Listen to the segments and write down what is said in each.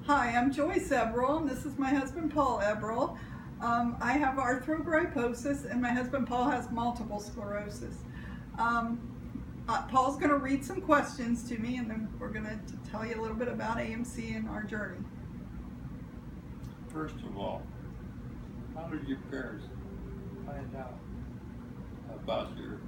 Hi, I'm Joyce Eberl, and this is my husband Paul Eberl. I have arthrogryposis, and my husband Paul has multiple sclerosis. Paul's going to read some questions to me, and then we're going to tell you a little bit about AMC and our journey. First of all, how did your parents find out about your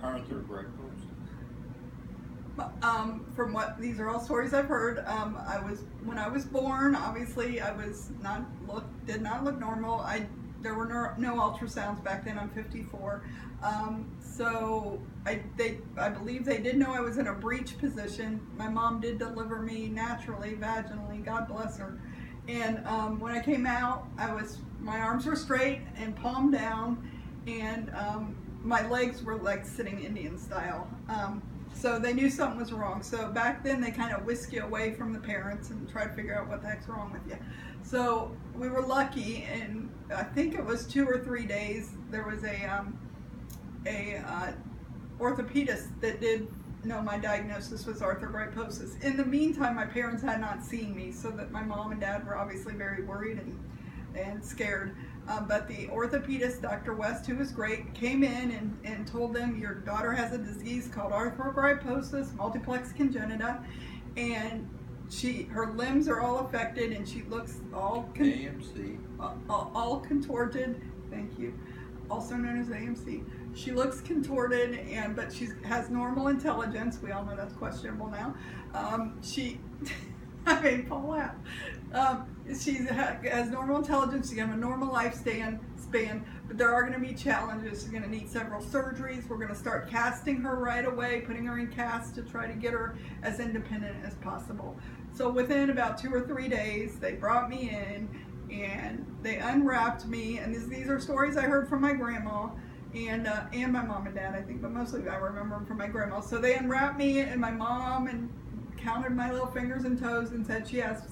arthrogryposis? From what these are all stories I've heard. When I was born, obviously I did not look normal. There were no ultrasounds back then. I'm 54, so I believe they did know I was in a breech position. My mom did deliver me naturally, vaginally. God bless her. And when I came out, my arms were straight and palm down, and my legs were like sitting Indian style. So they knew something was wrong. So back then they kind of whisk you away from the parents and try to figure out what the heck's wrong with you. So we were lucky, and I think it was 2 or 3 days, there was a orthopedist that did know my diagnosis was arthrogryposis. In the meantime, my parents had not seen me, so that my mom and dad were obviously very worried and scared. But the orthopedist, Dr. West, who was great, came in and told them, your daughter has a disease called arthrogryposis, multiplex congenita, and her limbs are all affected, and she looks all contorted. Thank you. Also known as AMC. She looks contorted, but she has normal intelligence. We all know that's questionable now. I made Paul laugh. She has normal intelligence. She has a normal lifespan, but there are going to be challenges. She's going to need several surgeries. We're going to start casting her right away, putting her in cast to try to get her as independent as possible. So within about 2 or 3 days, they brought me in and they unwrapped me. And these are stories I heard from my grandma and my mom and dad, I think, but mostly I remember them from my grandma. So they unwrapped me and my mom and counted my little fingers and toes and said she has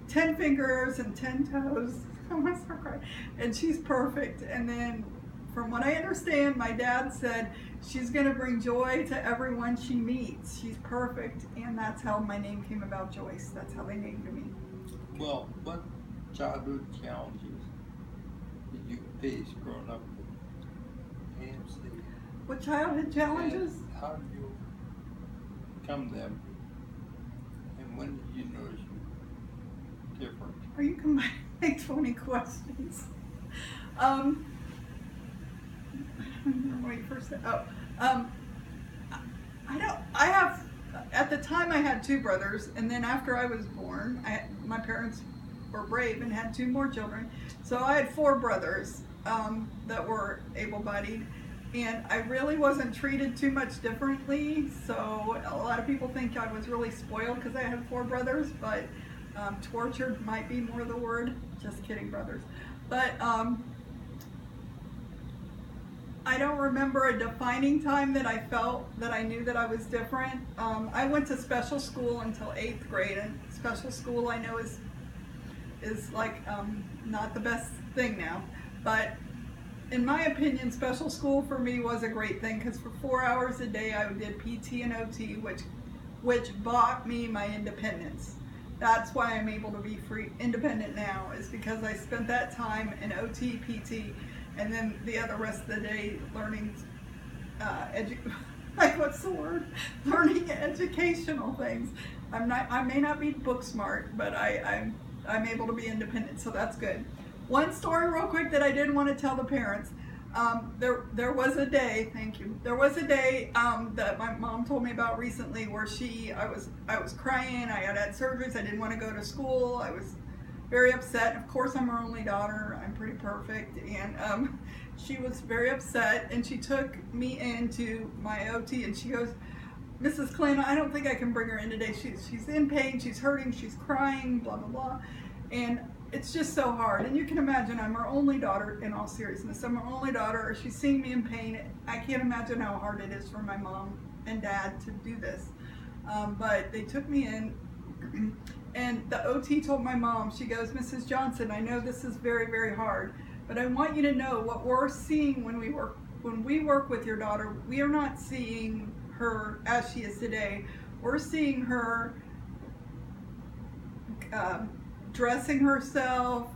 10 fingers and 10 toes. I'm so crying. And she's perfect. And then from what I understand, my dad said she's going to bring joy to everyone she meets. She's perfect. And that's how my name came about, Joyce. That's how they named me. Well, what childhood challenges did you face growing up with AMC? What childhood challenges? And how did you overcome them? And when did you notice you were different? Are you combining like 20 questions? I don't remember what you first said. At the time I had 2 brothers, and then after I was born, my parents were brave and had 2 more children. So I had 4 brothers that were able-bodied. And I really wasn't treated too much differently, so a lot of people think I was really spoiled because I had 4 brothers, but tortured might be more the word. Just kidding, brothers. But I don't remember a defining time that I felt that I knew that I was different. I went to special school until 8th grade, and special school I know is like not the best thing now, but in my opinion, special school for me was a great thing because for 4 hours a day I did PT and OT, which bought me my independence. That's why I'm able to be independent now, is because I spent that time in OT, PT, and then the rest of the day learning, learning educational things. I may not be book smart, but I'm able to be independent, so that's good. One story real quick that I didn't want to tell the parents. There was a day, thank you. There was a day that my mom told me about recently where I was crying. I had surgeries. I didn't want to go to school. I was very upset. Of course, I'm her only daughter. I'm pretty perfect. And she was very upset, and she took me into my OT, and she goes, Mrs. Clinton, I don't think I can bring her in today. She's in pain. She's hurting. She's crying, blah, blah, blah. And it's just so hard. And you can imagine I'm her only daughter, in all seriousness. I'm her only daughter. She's seeing me in pain. I can't imagine how hard it is for my mom and dad to do this. But they took me in, and the OT told my mom, she goes, Mrs. Johnson, I know this is very, very hard, but I want you to know what we're seeing when we work with your daughter. We are not seeing her as she is today. We're seeing her dressing herself,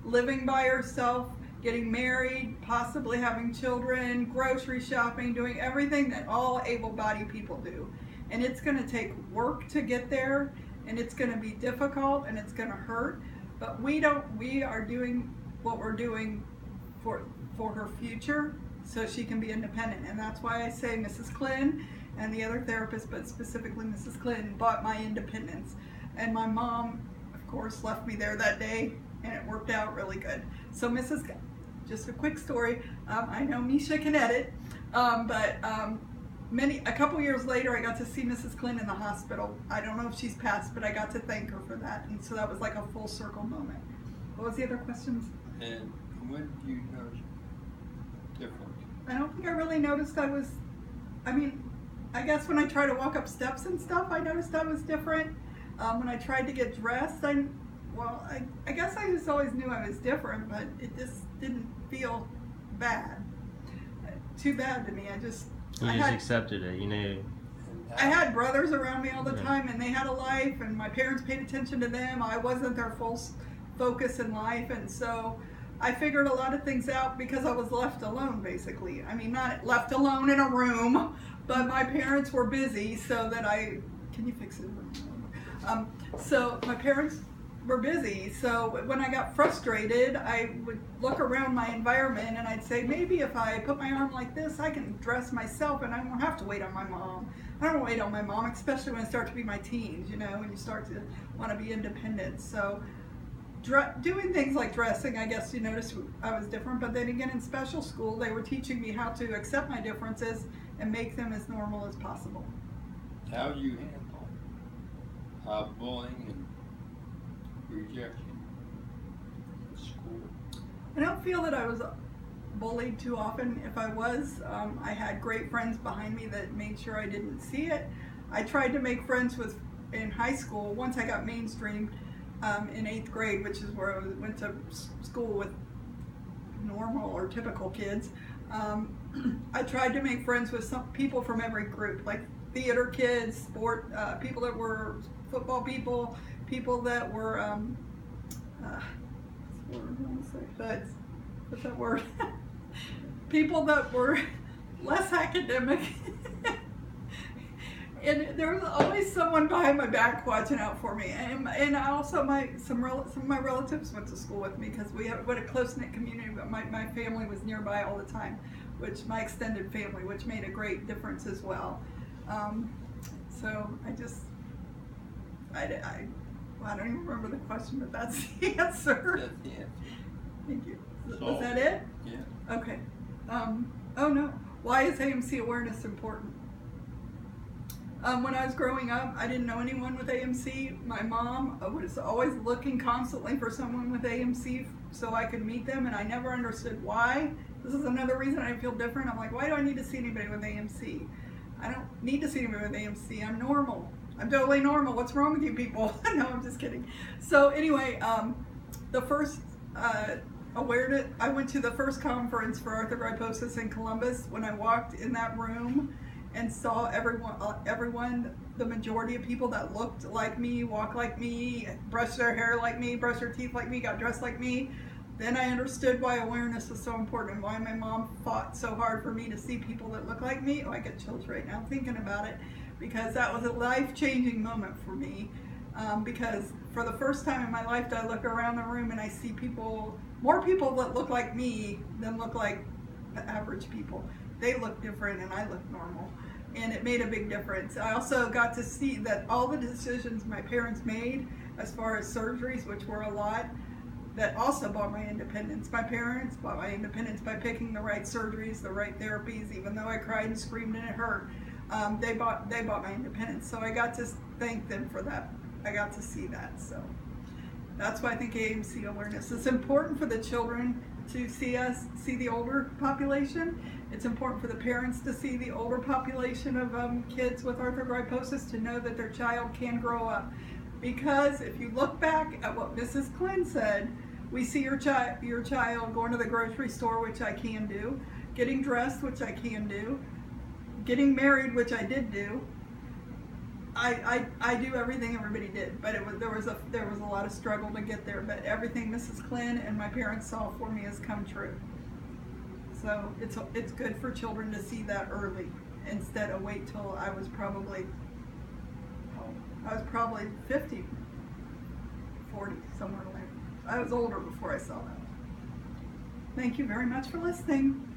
living by herself, getting married, possibly having children, grocery shopping, doing everything that all able-bodied people do. And it's going to take work to get there, and it's going to be difficult, and it's going to hurt. But we are doing what we're doing for her future, so she can be independent. And that's why I say Mrs. Clinton and the other therapist, but specifically Mrs. Clinton, bought my independence. And my mom, of course, left me there that day, and it worked out really good. So just a quick story. I know Misha can edit, but a couple years later, I got to see Mrs. Clinton in the hospital. I don't know if she's passed, but I got to thank her for that, and so that was like a full circle moment. What was the other questions? And when did you notice difference? I don't think I really noticed I guess when I tried to walk up steps and stuff, I noticed I was different. When I tried to get dressed, I guess I just always knew I was different, but it just didn't feel bad. Too bad to me. You just accepted it, you knew. I had brothers around me all the time, and they had a life, and my parents paid attention to them. I wasn't their full focus in life, and so I figured a lot of things out because I was left alone, basically. I mean, not left alone in a room, but my parents were busy, so that can you fix it? So my parents were busy, so when I got frustrated, I would look around my environment and I'd say, maybe if I put my arm like this, I can dress myself and I don't have to wait on my mom. I don't wait on my mom, especially when I start to be my teens, when you start to want to be independent. So doing things like dressing, I guess you noticed I was different, but then again in special school, they were teaching me how to accept my differences and make them as normal as possible. How do you handle bullying and rejection in school? I don't feel that I was bullied too often. If I was, I had great friends behind me that made sure I didn't see it. I tried to make friends in high school. Once I got mainstreamed in 8th grade, which is where I went to school with normal or typical kids, I tried to make friends with some people from every group, like theater kids, sport, people that were football people, people that were, what's that word? People that were less academic. And there was always someone behind my back watching out for me. And I also, some of my relatives went to school with me because we had a close-knit community, but my family was nearby all the time, my extended family, which made a great difference as well. So I don't even remember the question, but that's the answer. That's the answer. Thank you. So, was that it? Yeah. Okay. Oh no. Why is AMC awareness important? When I was growing up, I didn't know anyone with AMC. My mom was always looking constantly for someone with AMC so I could meet them, and I never understood why. This is another reason I feel different. I'm like, why do I need to see anybody with AMC? I don't need to see anybody with AMC. I'm normal. I'm totally normal. What's wrong with you people? No, I'm just kidding. So anyway, the first awareness, I went to the first conference for arthrogryposis in Columbus. When I walked in that room and saw everyone, the majority of people that looked like me, walked like me, brushed their hair like me, brushed their teeth like me, got dressed like me, then I understood why awareness was so important and why my mom fought so hard for me to see people that look like me. Oh, I get chills right now thinking about it, because that was a life-changing moment for me. Because for the first time in my life, I look around the room and I see more people that look like me than look like the average people. They look different and I look normal. And it made a big difference. I also got to see that all the decisions my parents made as far as surgeries, which were a lot, that also bought my independence. My parents bought my independence by picking the right surgeries, the right therapies, even though I cried and screamed and it hurt. They bought my independence. So I got to thank them for that. I got to see that. So that's why I think AMC awareness is important for the children to see the older population. It's important for the parents to see the older population of kids with arthrogryposis, to know that their child can grow up. Because if you look back at what Mrs. Clinton said, we see your child going to the grocery store, which I can do, getting dressed, which I can do, getting married, which I did do, I do everything everybody did, but there was a lot of struggle to get there. But everything Mrs. Klin and my parents saw for me has come true. So it's good for children to see that early instead of wait till I was probably 50, 40, somewhere like that. I was older before I saw that. Thank you very much for listening.